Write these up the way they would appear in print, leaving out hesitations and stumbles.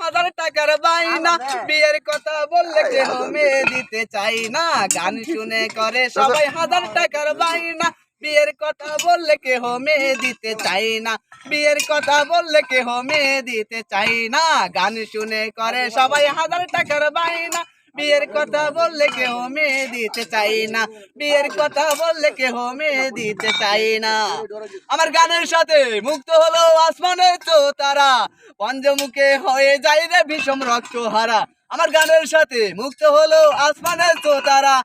হাজার টাকার বাইনা, বিয়ের কথা বললে কেহ মেয়ে দিতে চাই না। গান শুনে করে সবাই হাজার টাকার বাইনা, বিয়ের কথা বললে কেহ মেয়ে দিতে চাই না। বিয়ের কথা বললে কেহ মেয়ে দিতে চাই না। গান শুনে করে সবাই হাজার টাকার বাইনা, বিয়ের কথা বললে কেহ মেয়ে দিতে চাই না। বিয়ের কথা বললে কেহ মেয়ে দিতে চাই না। আমার গানের সাথে মুক্ত হলো আসমানের তো তারা, পঞ্চমুখে হয়ে যায় রে বিষম রক্তহারা। আমার গানের সাথে মুক্ত হলো আসমানের তো তারা,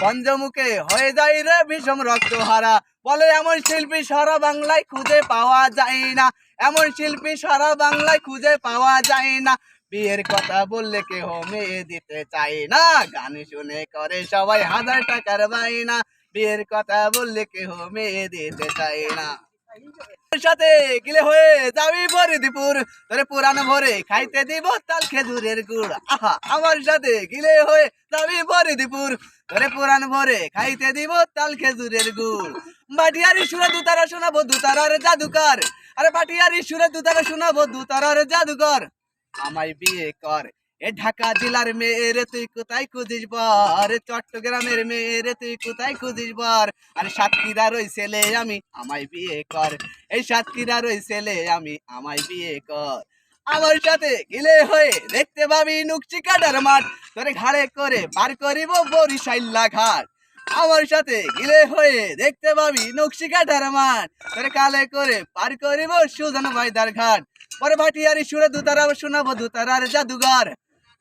পঞ্চমুখে হয়ে যায় রে বিষম রক্তহারা। বলে এমন শিল্পী সারা বাংলায় খুঁজে পাওয়া যায় না, এমন শিল্পী সারা বাংলায় খুঁজে পাওয়া যায় না। বিয়ের কথা বললে কেহ মেয়ে দিতে চাই না। গান শুনে করে সবাই হাজার টাকার বাইনা, বিয়ের কথা বললে কেহ মেয়ে দিতে চাই না। সাথে গিলে হয়ে যাবি ফরিদপুর, তোরে পুরান ভরে খাইতে দিব তাল খেজুরের গুড়। আহা, আমার সাথে গিলে হয়ে যাবি ফরিদপুর, তোরে পুরান ভরে খাইতে দিব তাল খেজুরের গুড়। বাটিয়ারি সুরে দুতারা শোনাবো দুতারার জাদুকর, আরে বাটিয়ারি সুরে দুতারা শোনাবো দুতারার জাদুকর। আমায় বিয়ে কর এ ঢাকা জেলার মেয়েরে তুই কোথায় খুঁজিস বর, চট্টগ্রামের মেয়েরে তুই কোথায় খুঁজিস বর। আর সাতক্ষীরার ওই ছেলে আমি, আমায় বিয়ে কর। এই সাতক্ষীরার ওই ছেলে আমি, আমায় বিয়ে কর। আমার সাথে গিলে হয়ে দেখতে পাবি নুকচি কাটার মাঠ, তোরে ঘাড়ে করে পার করিব বরিশাইল্লা ঘাট। আমার সাথে গিলে হয়ে দেখতে পাবি নকশি কাটার মাঠ, তোরে কালে করে পার করিব সুজন ভাইদার ঘাট। পরে ভাটিয়ারি সুরে দুতারা শোনাবো দুতারার জাদুঘর।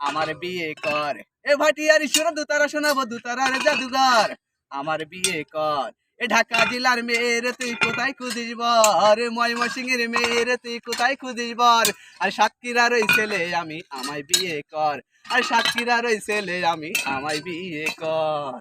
আমার বিয়ে কর এ ভাটিয়ারি সুরে দুতারা শোনাবো দুতারার জাদুঘর। আমার বিয়ে কর এ ঢাকা জেলার মেয়েরে তুই কোথায় খুঁজিস বর, ময়মনসিংহের মেয়েরে তুই কোথায় খুঁজিস বর। আর সাতক্ষীরার ওই ছেলে আমি, আমায় বিয়ে কর। আর সাতক্ষীরার ওই ছেলে আমি, আমায় বিয়ে কর।